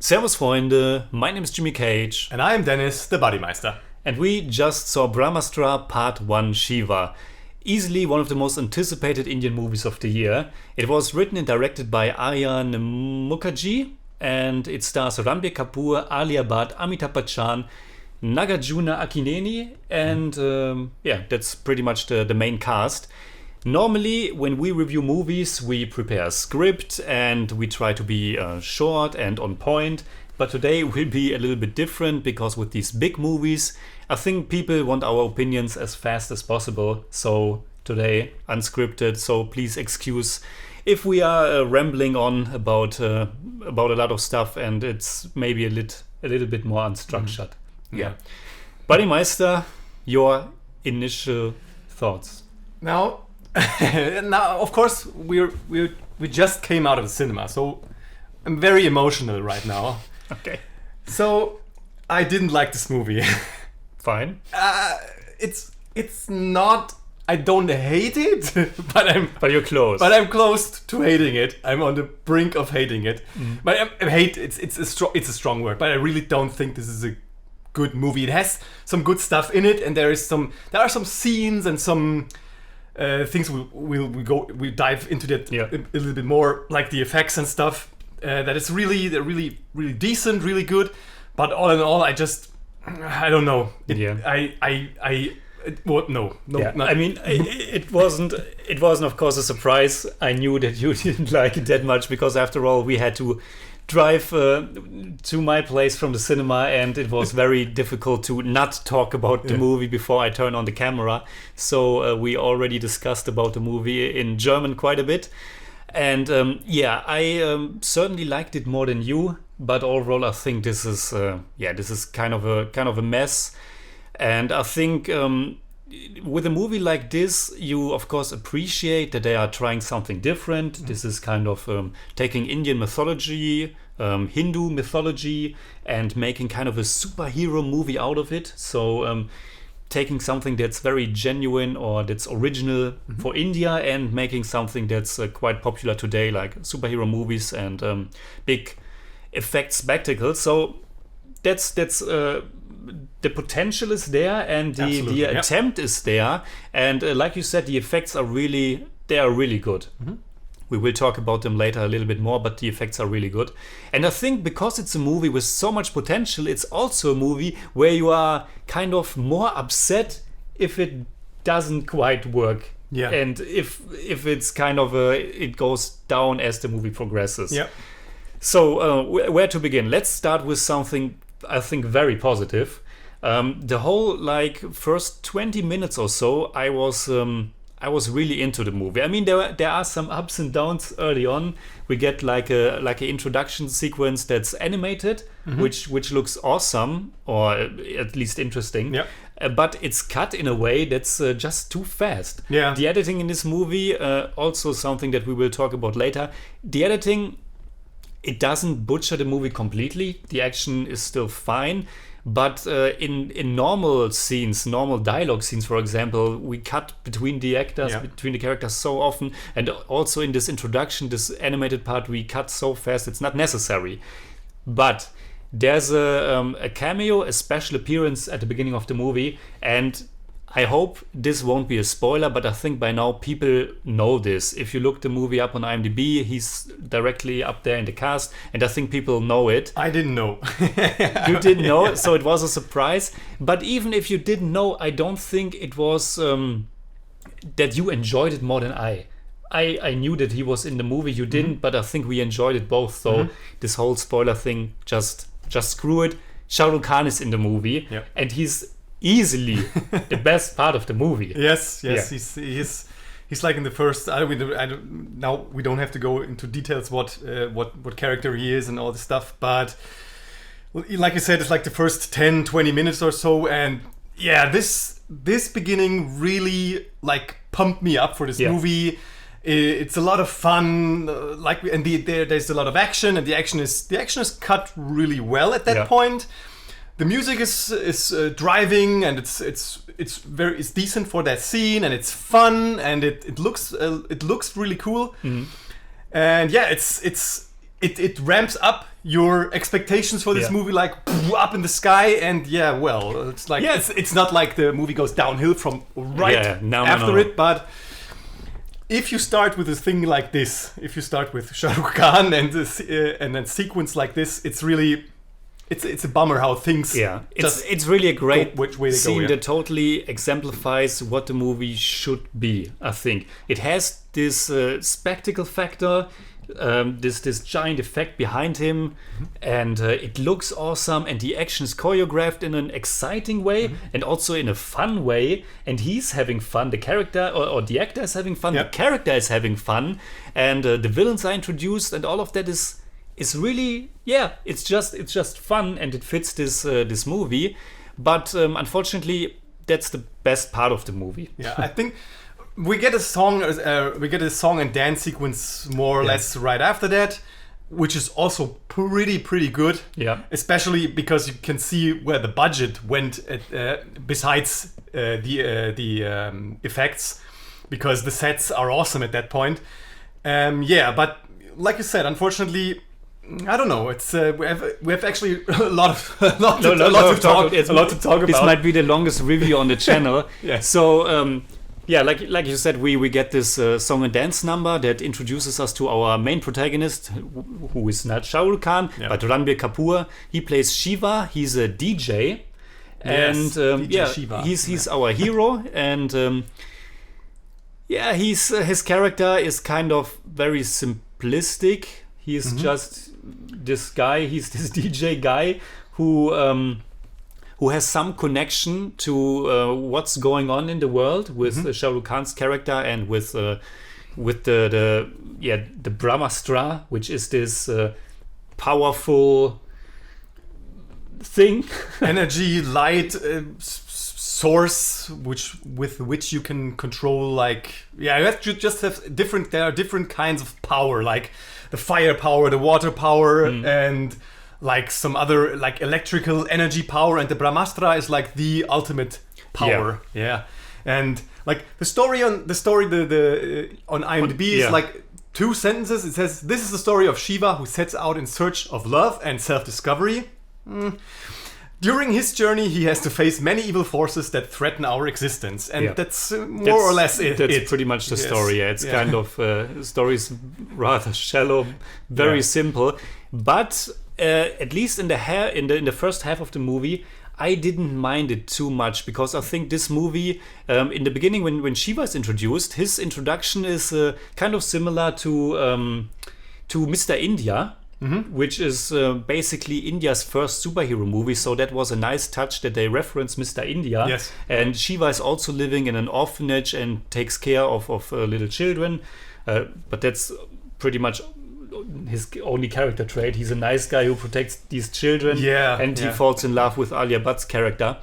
Servus Freunde, my name is Jimmy Cage. And I'm Deniz, the Buddymeister. And we just saw Brahmastra Part 1 Shiva. Easily one of the most anticipated Indian movies of the year. It was written and directed by Ayan Mukerji, and it stars Ranbir Kapoor, Alia Bhatt, Amitabh Bachchan, Nagarjuna Akineni, and that's pretty much the main cast. Normally, when we review movies, we prepare a script and we try to be short and on point. But today will be a little bit different because with these big movies, I think people want our opinions as fast as possible. So today, unscripted. So please excuse if we are rambling on about a lot of stuff and it's maybe a little bit more unstructured. Yeah. Buddymeister, your initial thoughts. Now, of course, we just came out of the cinema, so I'm very emotional right now. Okay. So I didn't like this movie. Fine. It's not. I don't hate it, But you're close. But I'm close to hating it. I'm on the brink of hating it. But I hate it's a strong word. But I really don't think this is a good movie. It has some good stuff in it, and there are some scenes and some things we'll dive into that a little bit more, like the effects and stuff. That is really decent, really good. But all in all, I don't know. No. Yeah. I mean, it wasn't of course a surprise. I knew that you didn't like it that much because after all, we had to drive to my place from the cinema, and it was very difficult to not talk about the movie before I turn on the camera. So we already discussed about the movie in German quite a bit. And I certainly liked it more than you, but overall I think this is kind of a mess. And I think with a movie like this, you of course appreciate that they are trying something different. This is kind of taking Indian mythology, Hindu mythology, and making kind of a superhero movie out of it. So taking something that's very genuine or that's original for India and making something that's quite popular today, like superhero movies and big effect spectacles. So that's the potential is there, and the attempt is there, and like you said, the effects are really good. We will talk about them later a little bit more, but the effects are really good. And I think because it's a movie with so much potential, it's also a movie where you are kind of more upset if it doesn't quite work. Yeah. And if it's kind of it goes down as the movie progresses. Yeah. So where to begin? Let's start with something I think very positive. The whole first 20 minutes or so, I was really into the movie. I mean, there are some ups and downs early on. We get like a introduction sequence that's animated, which looks awesome, or at least interesting. Yeah. But it's cut in a way that's just too fast. Yeah. The editing in this movie, also something that we will talk about later. The editing, it doesn't butcher the movie completely. The action is still fine. But in normal scenes, normal dialogue scenes, for example, we cut between the actors, between the characters so often. And also in this introduction, this animated part, we cut so fast, it's not necessary. But there's a cameo, a special appearance at the beginning of the movie. And I hope this won't be a spoiler, but I think by now people know this. If you look the movie up on IMDb, he's directly up there in the cast, and I think people know it. I didn't know. You didn't know, so it was a surprise. But even if you didn't know, I don't think it was that you enjoyed it more than I. I knew that he was in the movie, you didn't, but I think we enjoyed it both. So this whole spoiler thing, just screw it. Shah Rukh Khan is in the movie, and he's easily the best part of the movie. Yes. Yeah. He's like in the first. Now we don't have to go into details what character he is and all this stuff. But like you said, it's like the first 10-20 minutes or so, and this beginning really like pumped me up for this movie. It's a lot of fun, there's a lot of action, and the action is cut really well at that point. The music is driving, and it's decent for that scene, and it's fun, and it looks really cool. And it's it ramps up your expectations for this movie, like up in the sky, and well, it's like it's not like the movie goes downhill from after it, but if you start with a thing like this, if you start with Shah Rukh Khan and then sequence like this, it's really it's a bummer how things it's really a great which way they scene go, that totally exemplifies what the movie should be. I think it has this spectacle factor, this giant effect behind him, and it looks awesome, and the action is choreographed in an exciting way and also in a fun way, and he's having fun, the character or the actor is having fun, the character is having fun, and the villains are introduced, and all of that is really it's just fun, and it fits this movie, but unfortunately that's the best part of the movie. I think we get a song and dance sequence more or less right after that, which is also pretty good. Especially because you can see where the budget went besides the effects, because the sets are awesome at that point. But like you said, unfortunately, I don't know. It's we have actually a lot to talk about. This might be the longest review on the channel. So like you said, we get this song and dance number that introduces us to our main protagonist, who is not Shah Rukh Khan, but Ranbir Kapoor. He plays Shiva. He's a DJ, and DJ Shiva. He's our hero, and his character is kind of very simplistic. He's just this guy. He's this DJ guy who has some connection to what's going on in the world with Shah Rukh Khan's character, and with the Brahmastra, which is this powerful thing, energy, light source, with which you can control. Like you have to just have different. There are different kinds of power, like the fire power, the water power, and like some other like electrical energy power, and the Brahmastra is like the ultimate power. And like the story on IMDb is like 2 sentences. It says, "This is the story of Shiva, who sets out in search of love and self-discovery. During his journey, he has to face many evil forces that threaten our existence." And that's more or less it. That's pretty much the story. It's kind of story's rather shallow, very simple. But at least in the first half of the movie, I didn't mind it too much, because I think this movie, in the beginning when Shiva is introduced, his introduction is kind of similar to Mr. India. Which is basically India's first superhero movie, so that was a nice touch that they reference Mr. India. Yes. And Shiva is also living in an orphanage and takes care of little children, but that's pretty much his only character trait. He's a nice guy who protects these children, and he falls in love with Alia Bhatt's character.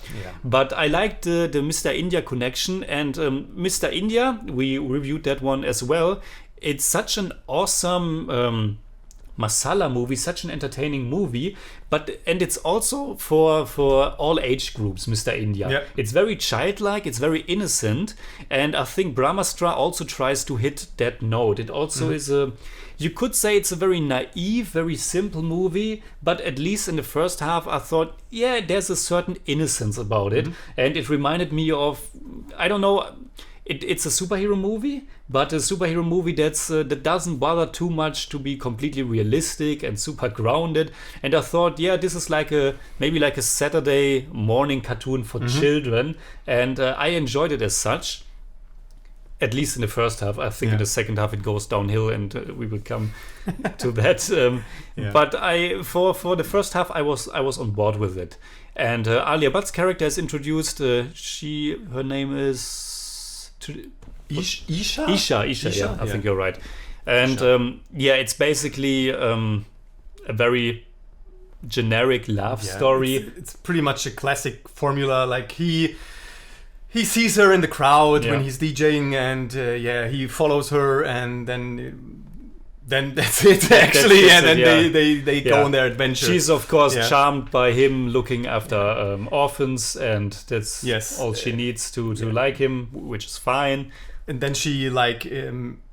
But I liked the Mr. India connection, and Mr. India, we reviewed that one as well. It's such an awesome masala movie, such an entertaining movie, and it's also for all age groups. Mr. India, it's very childlike, it's very innocent, and I think Brahmastra also tries to hit that note. It also is you could say it's a very naive, very simple movie, but at least in the first half I thought, there's a certain innocence about it, and it reminded me of, I don't know, it's a superhero movie, but a superhero movie that doesn't bother too much to be completely realistic and super grounded. And I thought, this is maybe like a Saturday morning cartoon for children, and I enjoyed it as such. At least in the first half. I think in the second half it goes downhill, and we will come to that. But for the first half I was on board with it. And Alia Bhatt's character is introduced. Her name is Isha, I think you're right. And it's basically a very generic love story. It's pretty much a classic formula. Like he sees her in the crowd when he's DJing, and he follows her, and then that's it actually. They go on their adventure. She's of course charmed by him looking after orphans, and that's all she needs to like him, which is fine. And then she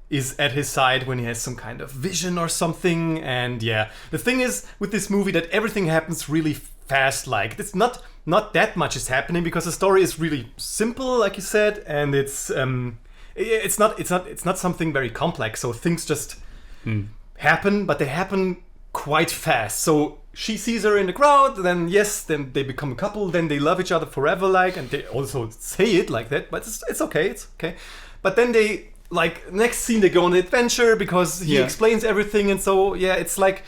is at his side when he has some kind of vision or something. And yeah, the thing is with this movie that everything happens really fast. Like it's not that much is happening because the story is really simple, like you said, and it's not something very complex. So things just happen, but they happen quite fast. So she sees her in the crowd, then they become a couple, then they love each other forever, like, and they also say it like that, but it's okay. But then they, like, next scene they go on an adventure because he explains everything, and so it's like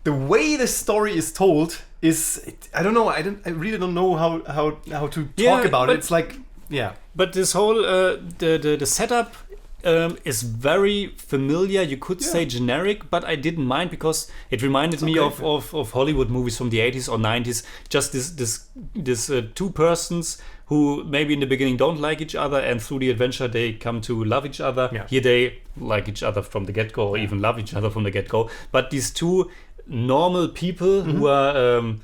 the way the story is told is, I don't know, I really don't know how to talk about it. It's like, But this whole the setup is very familiar. You could say generic, but I didn't mind because it reminded me of Hollywood movies from the 80s or 90s. Just this two persons who maybe in the beginning don't like each other, and through the adventure they come to love each other. Yeah. Here they like each other from the get-go, or even love each other from the get-go. But these two normal people who are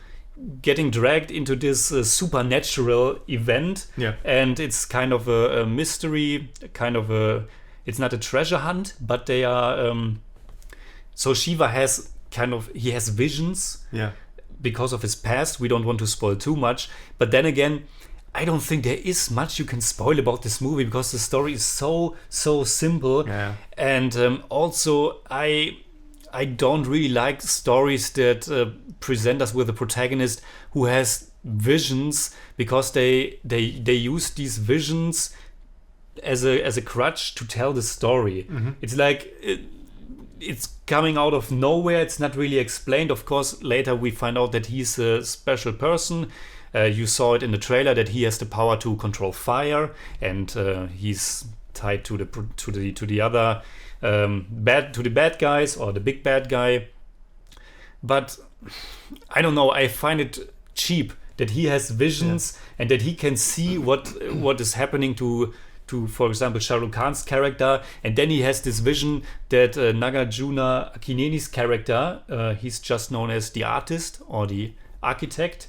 getting dragged into this supernatural event, and it's kind of a mystery, kind of a, it's not a treasure hunt, but they are so Shiva has he has visions because of his past. We don't want to spoil too much, but then again, I don't think there is much you can spoil about this movie because the story is so simple. And also I don't really like stories that present us with a protagonist who has visions, because they use these visions as a crutch to tell the story. It's like it's coming out of nowhere. It's not really explained. Of course, later we find out that he's a special person. You saw it in the trailer that he has the power to control fire, and he's tied to the other bad guys, or the big bad guy. But I don't know, I find it cheap that he has visions and that he can see what is happening to for example Shah Rukh Khan's character, and then he has this vision that Nagarjuna Akineni's character, he's just known as the artist or the architect,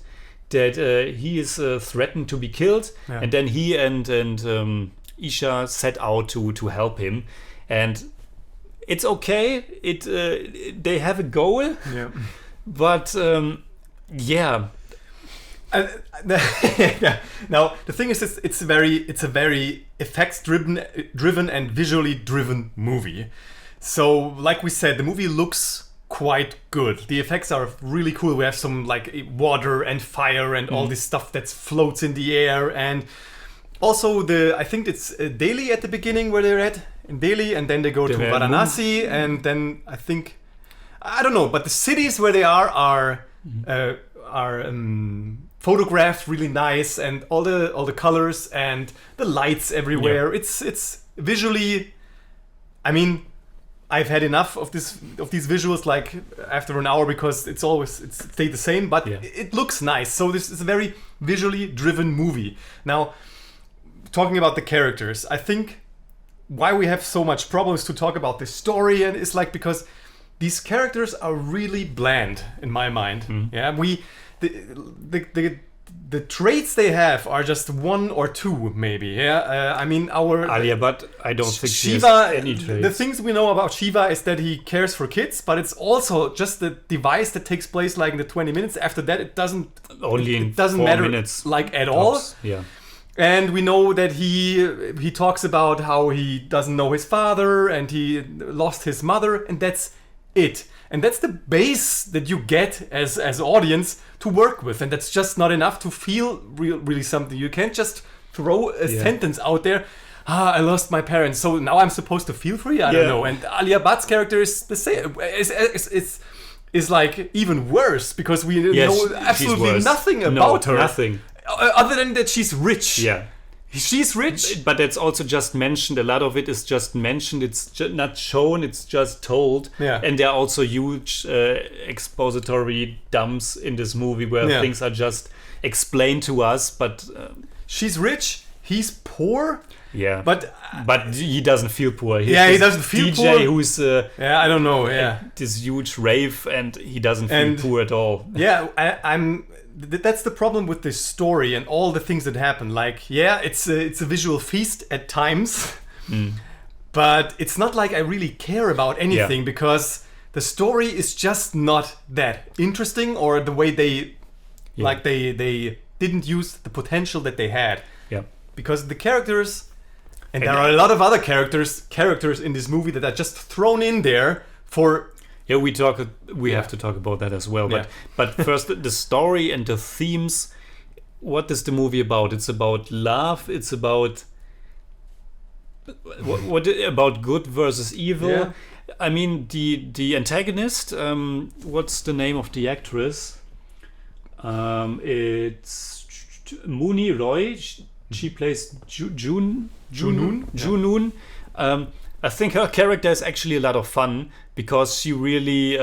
that he is threatened to be killed, and then he and Isha set out to help him, and it's okay. They have a goal, but Now the thing is, it's a very effects driven and visually driven movie. So like we said, the movie looks quite good. The effects are really cool. We have some like water and fire and all this stuff that floats in the air, and also I think it's Delhi at the beginning where they're at in Delhi, and then they go to Varanasi, and then I don't know, but the cities where they are photographed really nice, and all the colors and the lights everywhere. It's visually, I mean, I've had enough of these visuals, like after an hour, because it's stayed the same, but it looks nice. So this is a very visually driven movie. Now, talking about the characters, I think why we have so much problems to talk about this story, and it's like because these characters are really bland in my mind. The traits they have are just one or two, maybe. I mean, our Alia Bhatt, I don't think Shiva, she has any traits. The things we know about Shiva is that he cares for kids, but it's also just the device that takes place like in the 20 minutes. After that, it doesn't matter minutes like at tops. all. And we know that he talks about how he doesn't know his father and he lost his mother, and that's it. And that's the base that you get as an audience to work with, and that's just not enough to feel really something. You can't just throw a sentence out there. I lost my parents, so now I'm supposed to feel free. I don't know. And Alia Bhatt's character is the same. Is like even worse, because we know absolutely nothing about her. Nothing. Other than that she's rich. She's rich, but it's also just mentioned. A lot of it is just mentioned. It's not shown. It's just told. And there are also huge expository dumps in this movie where things are just explained to us. But she's rich. He's poor. But he doesn't feel poor. He doesn't feel DJ poor. Who's I don't know. This huge rave, and he doesn't feel poor at all. That's the problem with this story and all the things that happen. Like, it's a visual feast at times, but it's not like I really care about anything because the story is just not that interesting, or the way they they didn't use the potential that they had. Yeah. Because the characters, and there are a lot of other characters in this movie that are just thrown in there for. Yeah, we have to talk about that as well. But first, the story and the themes. What is the movie about? It's about love. It's about what about good versus evil. Yeah. I mean, the antagonist. What's the name of the actress? It's Mooney Roy. She plays Junoon. I think her character is actually a lot of fun because she really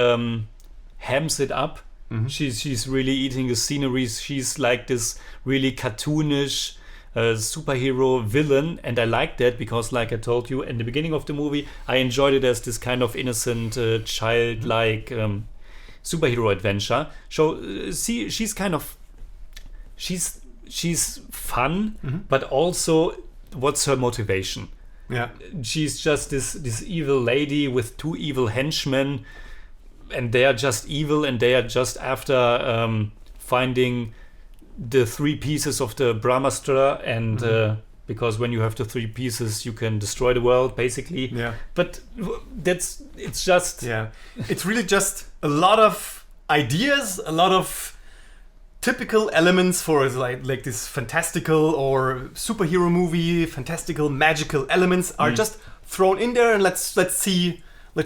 hams it up. Mm-hmm. She's really eating the scenery. She's like this really cartoonish superhero villain, and I like that because, like I told you in the beginning of the movie, I enjoyed it as this kind of innocent, childlike superhero adventure. So she's kind of she's fun, but also what's her motivation? Yeah, she's just this evil lady with two evil henchmen. And they are just evil, and they are just after finding the 3 pieces of the Brahmastra, and because when you have the 3 pieces, you can destroy the world, basically. Yeah. But it's just it's really just a lot of ideas, a lot of typical elements for like this fantastical or superhero movie, fantastical magical elements are just thrown in there, and let's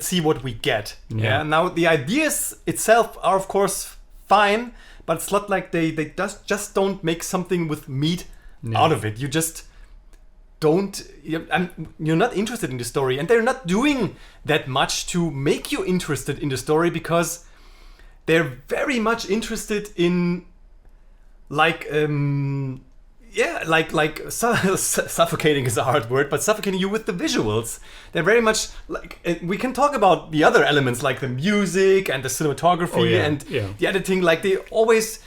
see what we get. Yeah. Now the ideas itself are of course fine, but it's not like they just don't make something with meat out of it. You just don't. You're not interested in the story, and they're not doing that much to make you interested in the story because they're very much interested in suffocating is a hard word, but suffocating you with the visuals. They're very much like, we can talk about the other elements like the music and the cinematography and the editing. Like they always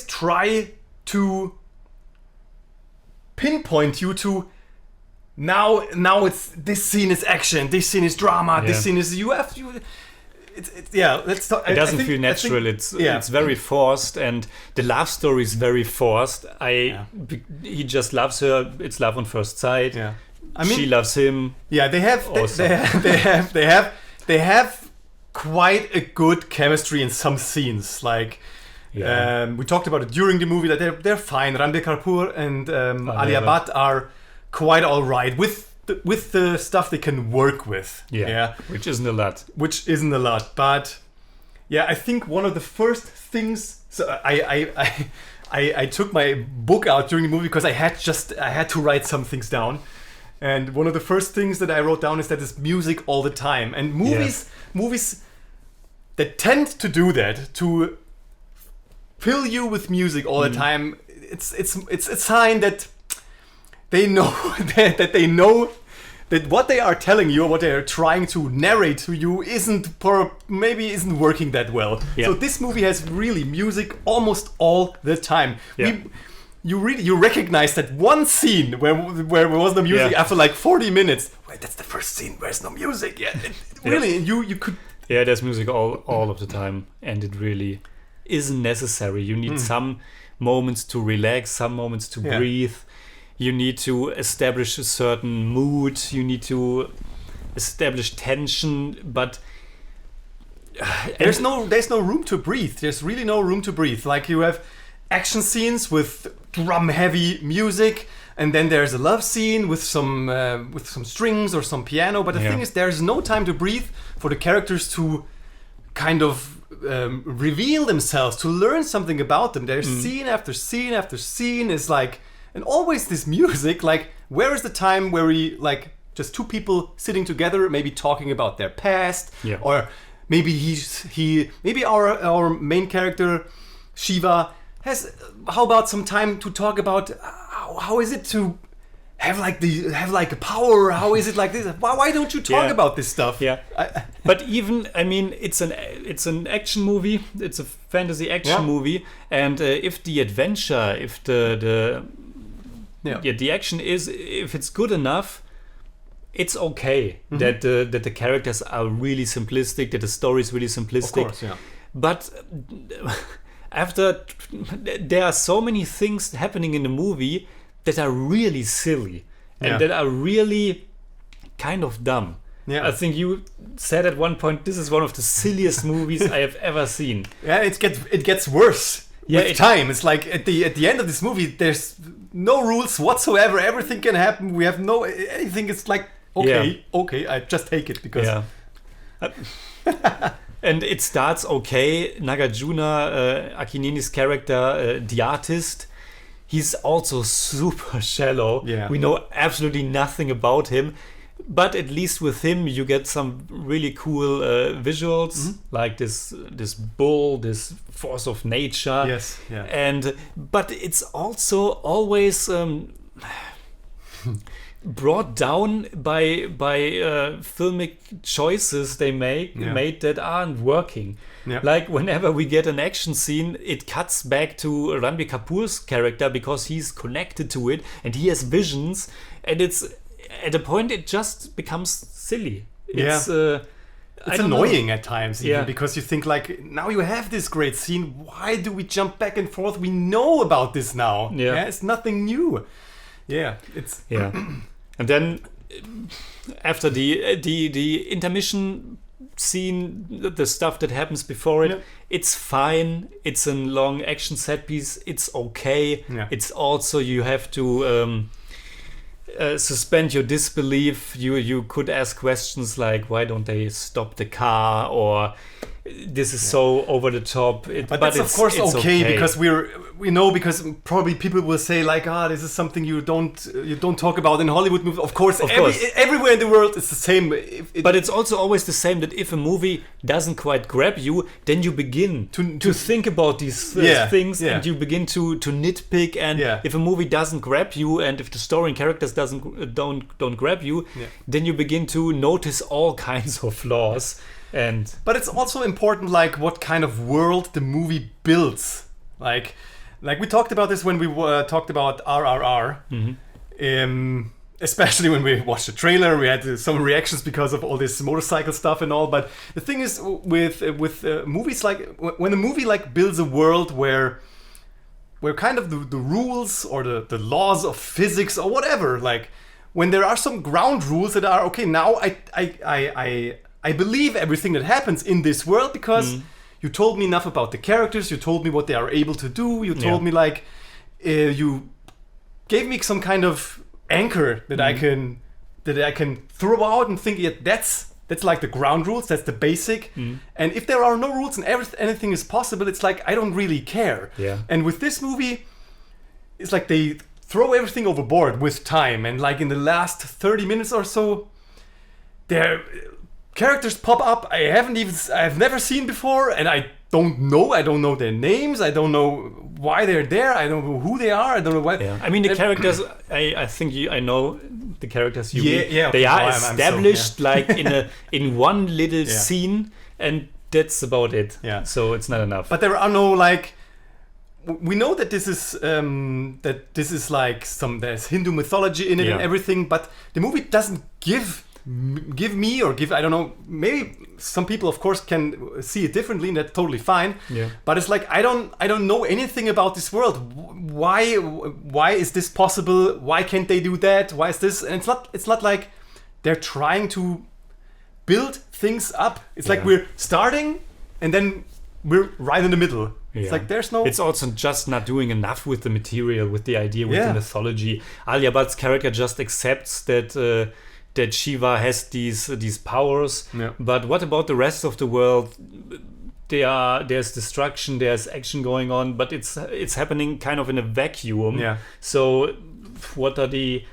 try to pinpoint you to now it's this scene is action, this scene is drama, this scene is let's talk. It doesn't feel natural. It's very forced, and the love story is very forced. He just loves her. It's love on first sight. Yeah, I mean, she loves him. Yeah, they have quite a good chemistry in some scenes. Like we talked about it during the movie that they're fine. Ranbir Kapoor and Alia Bhatt are quite all right with the stuff they can work with. Which isn't a lot. But I think one of the first things. So I took my book out during the movie because I had to write some things down, and one of the first things that I wrote down is that it's music all the time, and movies that tend to do that, to fill you with music all the time. It's a sign that they know that what they are telling you or what they are trying to narrate to you isn't working that well. Yeah. So this movie has really music almost all the time. Yeah. You recognize that one scene where there was no music after like 40 minutes. Wait, that's the first scene. Where's no music? Yeah, really, you could. Yeah, there's music all of the time, and it really isn't necessary. You need some moments to relax, some moments to breathe. You need to establish a certain mood. You need to establish tension, but there's no room to breathe. There's really no room to breathe. Like you have action scenes with drum-heavy music, and then there's a love scene with some strings or some piano. But the thing is, there's no time to breathe for the characters to kind of reveal themselves, to learn something about them. There's scene after scene after scene. Is like. And always this music, like, where is the time where we, like, just two people sitting together, maybe talking about their past, or maybe maybe our main character, Shiva, has, how about some time to talk about how is it to have like a power? How is it like this? Why don't you talk about this stuff? Yeah, but even, I mean, it's an action movie. It's a fantasy action movie, and if the adventure, if the action is, if it's good enough, it's okay that the characters are really simplistic, that the story is really simplistic. Of course, yeah. But after there are so many things happening in the movie that are really silly and that are really kind of dumb. Yeah. I think you said at one point, this is one of the silliest movies I have ever seen. Yeah, it gets worse with time. It's like at the end of this movie, there's no rules whatsoever. Everything can happen. We have no anything. It's like okay, I just take it because. Yeah. And it starts okay. Nagarjuna, Akinini's character, the artist, he's also super shallow. Yeah. We know absolutely nothing about him. But at least with him, you get some really cool visuals, like this bull, this force of nature. Yes, yeah. But it's also always brought down by filmic choices they made that aren't working. Yeah. Like whenever we get an action scene, it cuts back to Ranbir Kapoor's character because he's connected to it and he has visions, and it's at a point it just becomes silly. It's annoying at times even because you think like, now you have this great scene, why do we jump back and forth? We know about this now. Yeah, it's nothing new. And then after the intermission scene, the stuff that happens before it, it's fine. It's a long action set piece. It's okay. It's also, you have to suspend your disbelief. You could ask questions like, why don't they stop the car, or this is so over the top. But that's of course okay because we know, because probably people will say like, this is something you don't talk about in Hollywood movies. Of course. Everywhere in the world it's the same. But it's also always the same, that if a movie doesn't quite grab you, then you begin to think about these things, and you begin to nitpick. And if a movie doesn't grab you, and if the story and characters don't grab you, then you begin to notice all kinds of flaws. But it's also important, like what kind of world the movie builds. Like we talked about this when we talked about RRR. Especially when we watched the trailer, we had some reactions because of all this motorcycle stuff and all. But the thing is, with movies, like when a movie like builds a world where kind of the rules or the laws of physics or whatever, like when there are some ground rules that are okay. Now I believe everything that happens in this world because you told me enough about the characters. You told me what they are able to do. You told me like you gave me some kind of anchor that I can throw out and think that's like the ground rules. That's the basic. And if there are no rules and anything is possible, it's like I don't really care. And with this movie, it's like they throw everything overboard with time. And like in the last 30 minutes or so, there characters pop up I've never seen before, and I don't know their names. I don't know why they're there. I don't know who they are. I don't know why. I mean, the characters, I think I know the characters you mean. They are established like in one little scene, and that's about it. So it's not enough. But there are no like, we know that this is like there's Hindu mythology in it and everything, but the movie doesn't give me, or give, I don't know, maybe some people of course can see it differently, and that's totally fine. But it's like I don't know anything about this world. Why is this possible? Why can't they do that? Why is this? And it's not like they're trying to build things up. It's like we're starting and then we're right in the middle. It's like there's no. It's also just not doing enough with the material, with the idea, with the mythology. Alia Bhatt's character just accepts that Shiva has these powers, but what about the rest of the world? There's destruction, there's action going on, but it's happening kind of in a vacuum. So what are the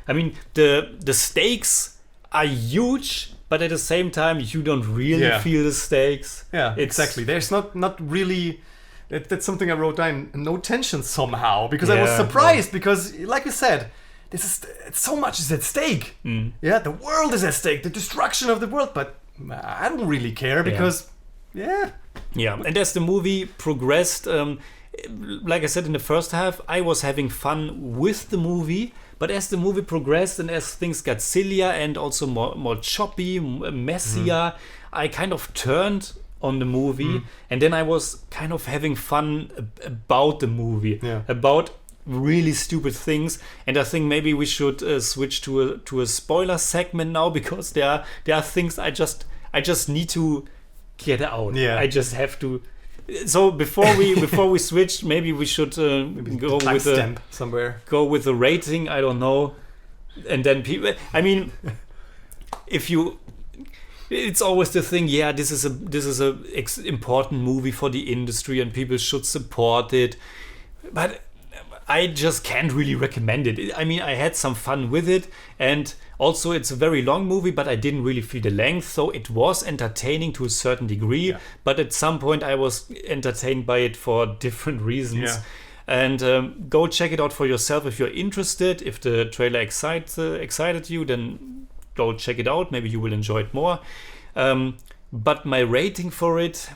stakes are huge, but at the same time you don't really feel the stakes. Exactly. There's not really. That's something I wrote down. No tension somehow, because I was surprised because, like you said, so much is at stake. The world is at stake, the destruction of the world, but I don't really care because and as the movie progressed, like I said in the first half, I was having fun with the movie. But as the movie progressed and as things got sillier and also more choppy, messier, I kind of turned on the movie, and then I was kind of having fun about the movie, about really stupid things. And I think maybe we should switch to a spoiler segment now, because there are things I just need to get out. I just have to. So before we switch, maybe we should go with somewhere. Go with the rating. I don't know, and then people. I mean, if you. It's always the thing. Yeah, this is a important movie for the industry, and people should support it. But I just can't really recommend it. I mean, I had some fun with it, and also it's a very long movie, but I didn't really feel the length, so it was entertaining to a certain degree. But at some point, I was entertained by it for different reasons. And go check it out for yourself if you're interested. If the trailer excited you, then go check it out. Maybe you will enjoy it more. But my rating for it,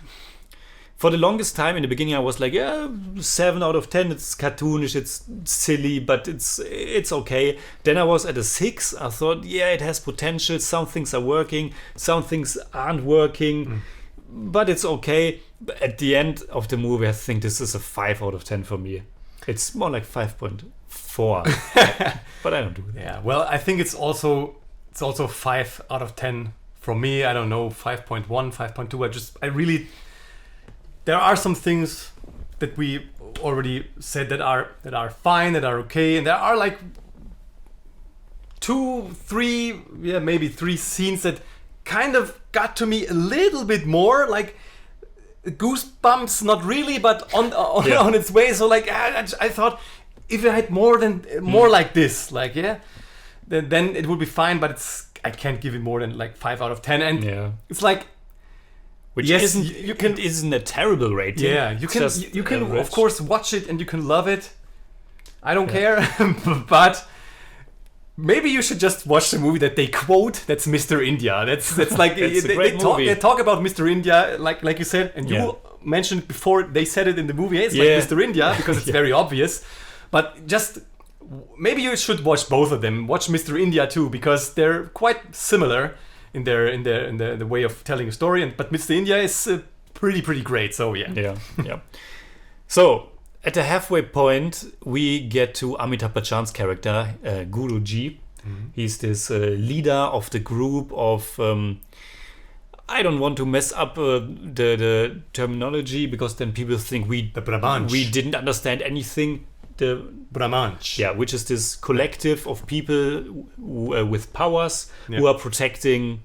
for the longest time in the beginning, I was like, 7 out of 10. It's cartoonish, it's silly, but it's okay. Then I was at a 6. I thought, it has potential. Some things are working, some things aren't working, but it's okay. But at the end of the movie, I think this is a 5 out of 10 for me. It's more like 5.4, but I don't do that. Yeah, well, I think it's also 5 out of 10 from me. I don't know, 5.1, 5.2. I really, there are some things that we already said that are fine, that are okay, and there are like 2, 3, maybe 3 scenes that kind of got to me a little bit more, like goosebumps, not really, but on its way. So like I thought, if I had more like this, like then it would be fine. But I can't give it more than like 5 out of 10, and it's like, which isn't a terrible rating. Yeah, you can of course watch it and you can love it. I don't care, but maybe you should just watch the movie that they quote. That's Mr. India. That's like they talk about Mr. India, like you said, and you mentioned before they said it in the movie. It's like Mr. India because it's very obvious. But just maybe you should watch both of them. Watch Mr. India too, because they're quite similar in the way of telling a story. But Mr. India is pretty great. So yeah. So at the halfway point, we get to Amitabh Bachchan's character, Guruji. He's this leader of the group of. I don't want to mess up the terminology, because then people think we didn't understand anything. The Brahmanch. Yeah, which is this collective of people with powers who are protecting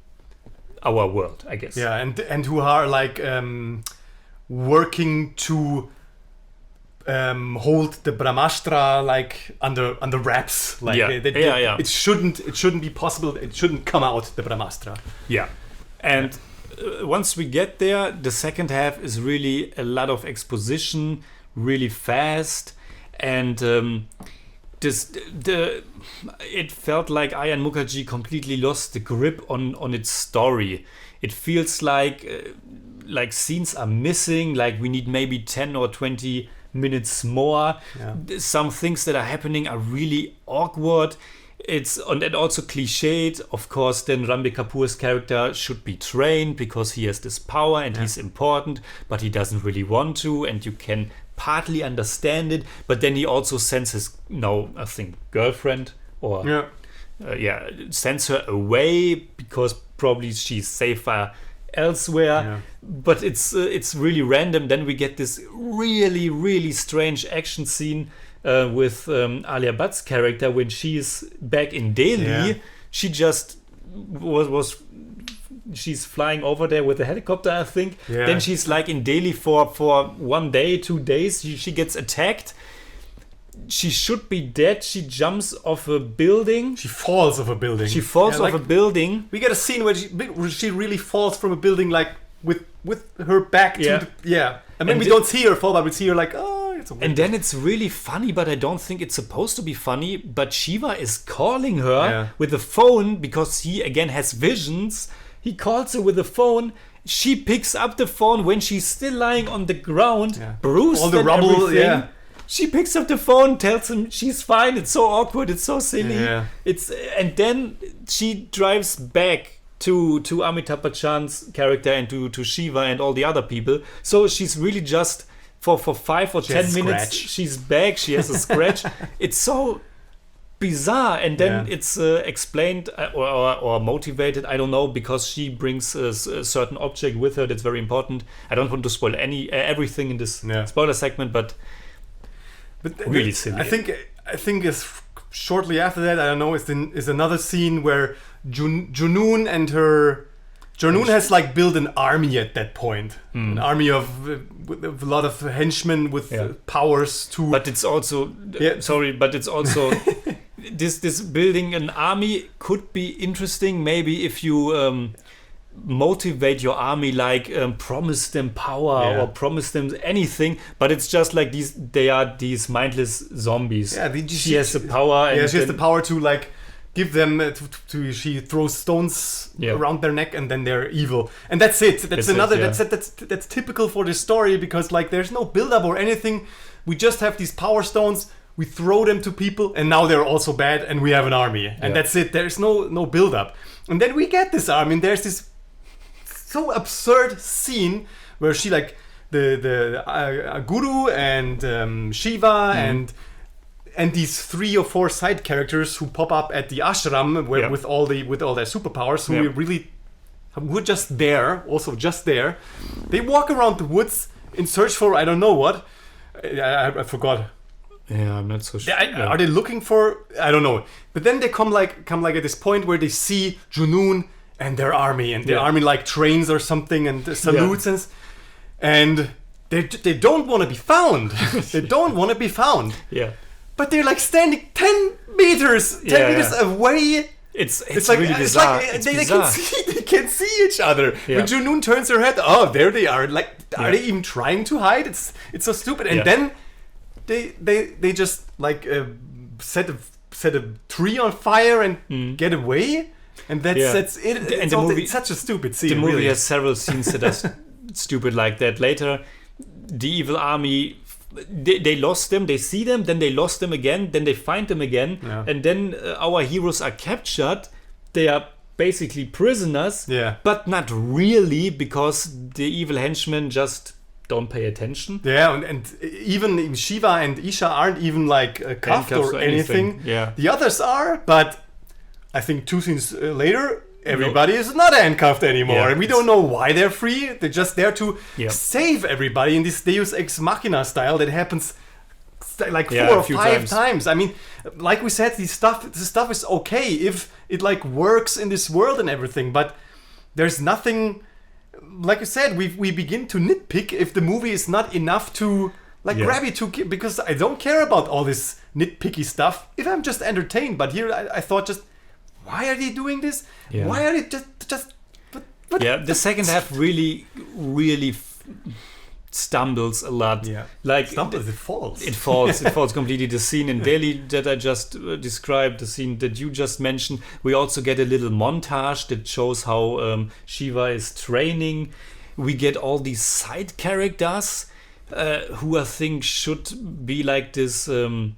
our world, I guess. Yeah, and who are like working to hold the Brahmastra like under wraps. Like it shouldn't be possible. It shouldn't come out, the Brahmastra. Yeah, and once we get there, the second half is really a lot of exposition, really fast. And it felt like Ayan Mukerji completely lost the grip on its story. It feels like scenes are missing, like we need maybe 10 or 20 minutes more. Some things that are happening are really awkward. And also cliched. Of course, then Ranbir Kapoor's character should be trained because he has this power and he's important, but he doesn't really want to, and you can partly understand it. But then he also sends his girlfriend sends her away because probably she's safer elsewhere. But it's really random. Then we get this really, really strange action scene with Alia Bhatt's character when she's back in Delhi. She just she's flying over there with a helicopter, I think. Then she's like in Delhi for 1 day, 2 days. She gets attacked. She should be dead. She jumps off a building. She falls off a building. A building. We get a scene where she really falls from a building, like with her back to the. I mean, we don't see her fall, but we see her like, it's a weird. And then it's really funny, but I don't think it's supposed to be funny. But Shiva is calling her with the phone because he again has visions. He calls her with the phone, she picks up the phone when she's still lying on the ground, Yeah. bruised All the and rubble, everything. yeah. She picks up the phone, tells him she's fine. It's so awkward. It's so silly. Yeah. And then she drives back to Amitabh Bachchan's character and to Shiva and all the other people. So she's really just for 5 or 10 minutes. She's back. She has a scratch. It's so bizarre, and then it's explained or motivated, I don't know, because she brings a certain object with her that's very important. I don't want to spoil everything in this spoiler segment, but really silly. I think is shortly after that, I don't know, is another scene where Junoon and her Junoon has like built an army at that point, an army with a lot of henchmen with powers too. But it's also this building an army could be interesting maybe if you motivate your army, like promise them power or promise them anything, but it's just like they are these mindless zombies. She has the power, and she has the power to like give them she throws stones around their neck, and then they're evil, and that's it. That's typical for this story, because like there's no build up or anything. We just have these power stones, we throw them to people, and now they're also bad, and we have an army, and that's it. There's no build up, and then we get this army, and there's this so absurd scene where she like the guru and Shiva and these 3 or 4 side characters who pop up at the ashram with all their superpowers, who are just there, They walk around the woods in search for I don't know what. I forgot. Yeah, I'm not so sure. Are they looking for? I don't know. But then they come like at this point where they see Junoon and their army, and their army like trains or something and salutes and they don't want to be found. They don't want to be found. Yeah. But they're like standing 10 meters away. It's like really bizarre. It's like they can see each other. When Junoon turns her head, oh, there they are. Like, are they even trying to hide? It's so stupid. And then they just like set a tree on fire and get away. And that's it. It's such a stupid scene. The movie really has several scenes that are stupid like that. Later, the evil army, they lost them, they see them, then they lost them again, then they find them again, and then our heroes are captured. They are basically prisoners, but not really, because the evil henchmen just don't pay attention. Yeah, and even Shiva and Isha aren't even like cuffed or anything. Yeah. The others are, but I think 2 scenes later, everybody is not handcuffed anymore, and we don't know why they're free. They're just there to save everybody in this Deus Ex Machina style that happens like 4 or 5 times. I mean, like we said, this stuff is okay if it like works in this world and everything, but there's nothing. Like you said, we begin to nitpick if the movie is not enough to like grab you to, because I don't care about all this nitpicky stuff if I'm just entertained. But here I thought, just why are they doing this? Yeah. Why are they just the second half really stumbles a lot. Yeah. Like it falls. It falls completely. The scene in Delhi that I just described, the scene that you just mentioned, we also get a little montage that shows how Shiva is training. We get all these side characters who I think should be like this team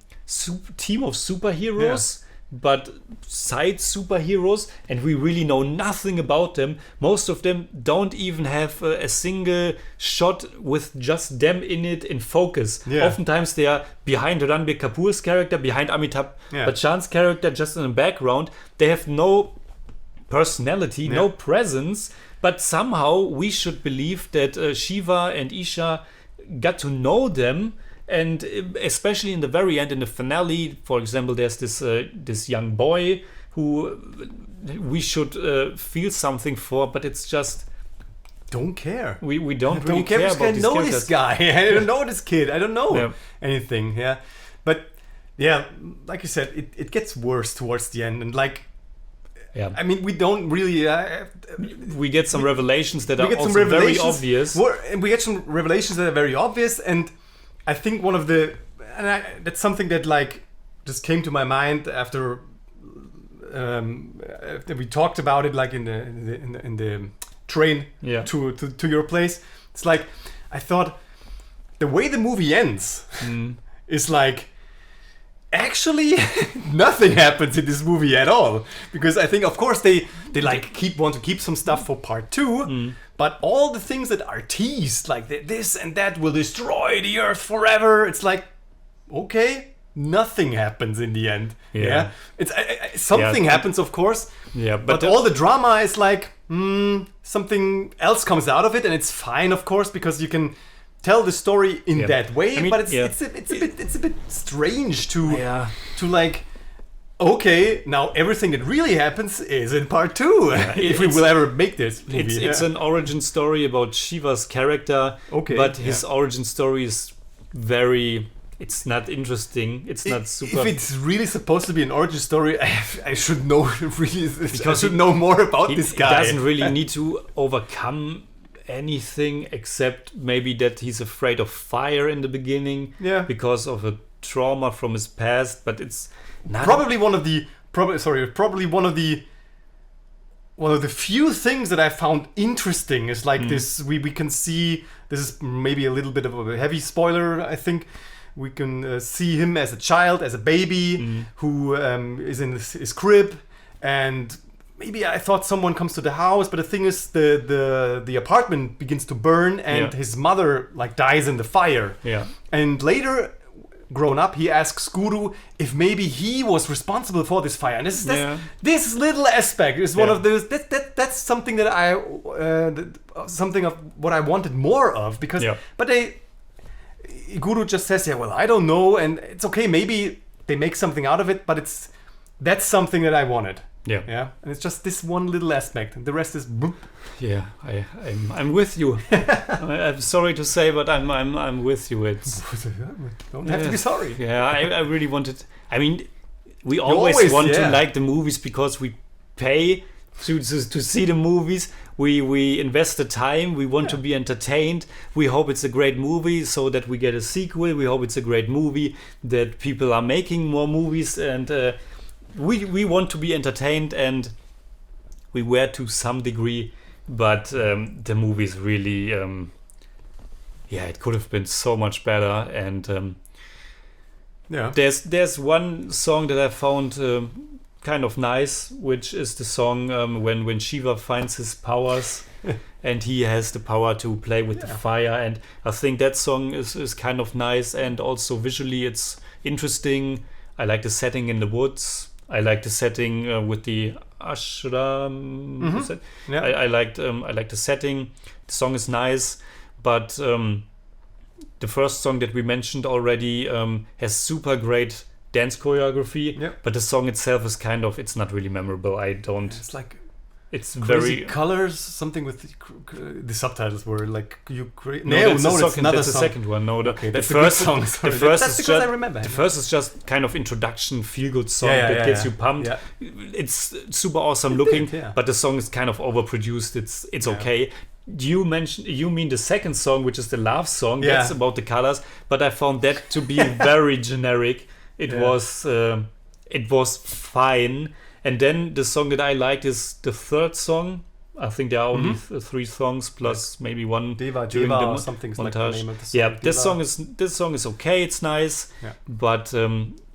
of superheroes. But side superheroes, and we really know nothing about them. Most of them don't even have a single shot with just them in it in focus. Oftentimes they are behind Ranbir Kapoor's character, behind Amitabh Bachchan's character, just in the background. They have no personality, no presence, but somehow we should believe that Shiva and Isha got to know them. And especially in the very end, in the finale, for example, there's this young boy who we should feel something for, but it's just don't care. We don't really care about this. I don't know this guy. I don't know this kid. I don't know anything. Yeah, but like you said, it gets worse towards the end, and like. Yeah. I mean, we don't really. We get some revelations that are also very obvious. We get some revelations that are very obvious, and I think one of that's something that like just came to my mind after we talked about it, like in the train Yeah. to your place. It's like, I thought the way the movie ends is like, actually nothing happens in this movie at all, because I think of course they like want to keep some stuff for part 2, but all the things that are teased, like this and that will destroy the earth forever, it's like, okay, nothing happens in the end. Yeah, it's something happens, of course, but all the drama is like something else comes out of it, and it's fine, of course, because you can tell the story in that way. I mean, but it's a bit strange to like, okay, now everything that really happens is in part 2. If we will ever make this movie. It's an origin story about Shiva's character, but his origin story is very, it's not interesting, it's not super. If it's really supposed to be an origin story, I should know really, because I should know more about this guy. He doesn't really need to overcome anything except maybe that he's afraid of fire in the beginning because of a trauma from his past, but it's not probably one of the few things that I found interesting is like this. We can see, this is maybe a little bit of a heavy spoiler, I think. We can see him as a child, as a baby who is in his crib, and maybe I thought someone comes to the house, but the thing is, the apartment begins to burn, and his mother like dies in the fire. Yeah. And later, grown up, he asks Guru if maybe he was responsible for this fire. And this little aspect is one of those. That's something that something of what I wanted more of, because but Guru just says, well, I don't know, and it's okay. Maybe they make something out of it, but that's something that I wanted. Yeah, and it's just this one little aspect, and the rest is. Yeah, I'm with you. I'm sorry to say, but I'm with you. It's don't have to be sorry. Yeah, I really wanted. I mean, we always want to like the movies because we pay to see the movies. We invest the time. We want to be entertained. We hope it's a great movie so that we get a sequel. We hope it's a great movie that people are making more movies, and we want to be entertained, and we were to some degree, but the movie is really it could have been so much better, and there's one song that I found kind of nice, which is the song when Shiva finds his powers and he has the power to play with the fire, and I think that song is kind of nice, and also visually it's interesting. I like the setting in the woods. I like the setting with the ashram. I like the setting. The song is nice, but the first song that we mentioned already has super great dance choreography, but the song itself is it's not really memorable. It's like, it's crazy very colors, something with the subtitles were like that's the second one. No, that's the first song. The first that's is because just, I remember. The first is just kind of introduction, feel good song that gets you pumped. Yeah. It's super awesome looking, but the song is kind of overproduced. It's okay. You mean the second song, which is the love song? That's about the colors, but I found that to be very generic. It was fine. And then the song that I liked is the third song. I think there are only 3 songs plus maybe one Deva during the or something like the name of the song. Yeah, this song is okay. It's nice, but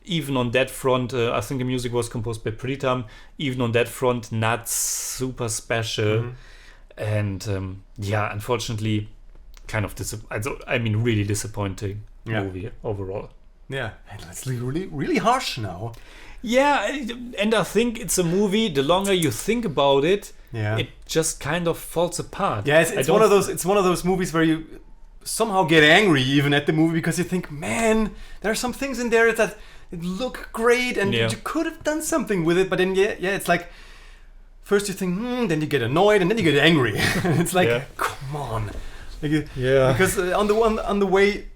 even on that front, I think the music was composed by Pritam. Even on that front, not super special, and unfortunately, kind of really disappointing movie overall. Yeah, and that's really, really harsh now. Yeah, and I think it's a movie. The longer you think about it, it just kind of falls apart. Yeah, it's one of those. It's one of those movies where you somehow get angry even at the movie, because you think, man, there are some things in there that look great, and you could have done something with it. But then, it's like first you think, then you get annoyed, and then you get angry. It's like, come on, because on the way.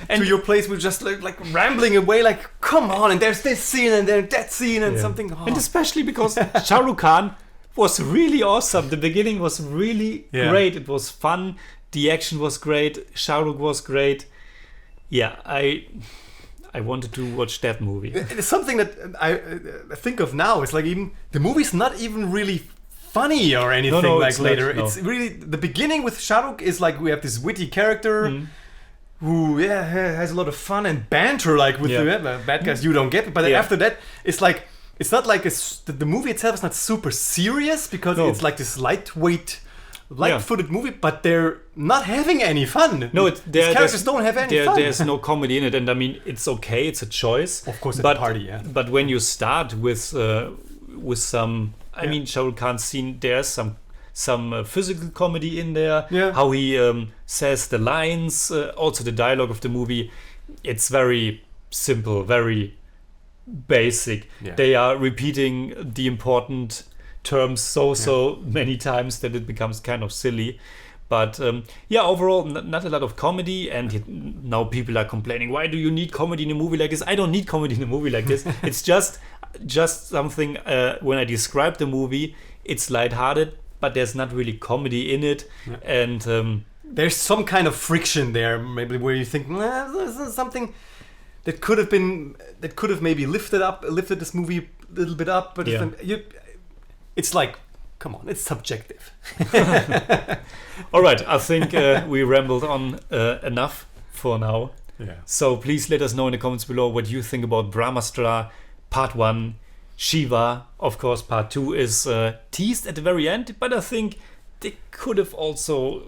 And to your place, we're just like rambling away, like, come on, and there's this scene and there's that scene and something. And especially because Shah Rukh Khan was really awesome. The beginning was really great. It was fun. The action was great. Shah Rukh was great. Yeah, I wanted to watch that movie. It's something that I think of now. It's like even the movie's not even really funny or anything no, like it's not, later. no. It's really the beginning with Shah Rukh is like we have this witty character who has a lot of fun and banter like with the bad guys. You don't get it, but then after that it's like it's not like the movie itself is not super serious because it's like this light-footed movie, but they're not having any fun. No, these characters don't have any fun. There's no comedy in it, and I mean it's okay, it's a choice. Of course, it's but, a party, But when you start with some, I mean, Shah Rukh Khan's scene, there's some physical comedy in there. Yeah. How he says the lines, also the dialogue of the movie, it's very simple, very basic. Yeah. They are repeating the important terms so many times that it becomes kind of silly. But overall, not a lot of comedy. And now people are complaining, why do you need comedy in a movie like this? I don't need comedy in a movie like this. It's just something, when I describe the movie, it's lighthearted, but there's not really comedy in it. Yeah. And there's some kind of friction there, maybe where you think, there's something that could have maybe lifted this movie a little bit up, but it's like, come on, it's subjective. All right, I think we rambled on enough for now. Yeah. So please let us know in the comments below what you think about Brahmastra Part 1, Shiva. Of course, Part 2 is teased at the very end, but I think they could have also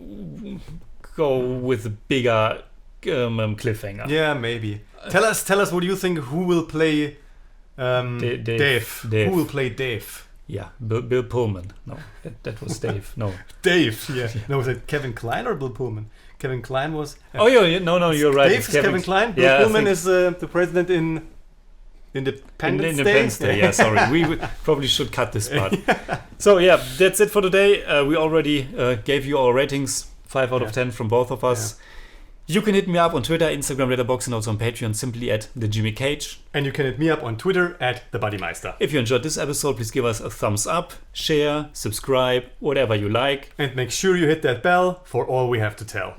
go with a bigger cliffhanger. Yeah, maybe. Tell us what you think. Who will play Dave? Who will play Dave? Yeah, Bill Pullman. No, that was Dave. No, Dave. Yeah. No, was it Kevin Kline or Bill Pullman? Kevin Kline was. No, you're right. Dave is Kevin Kline. Bill Pullman is the president in Independence Day. Yeah, sorry. We probably should cut this part. So yeah, that's it for today. We already gave you our ratings, 5 out of 10 from both of us. Yeah. You can hit me up on Twitter, Instagram, Letterboxd, and also on Patreon, simply at the Jimmy Cage. And you can hit me up on Twitter at the Buddymeister. If you enjoyed this episode, please give us a thumbs up, share, subscribe, whatever you like. And make sure you hit that bell for all we have to tell.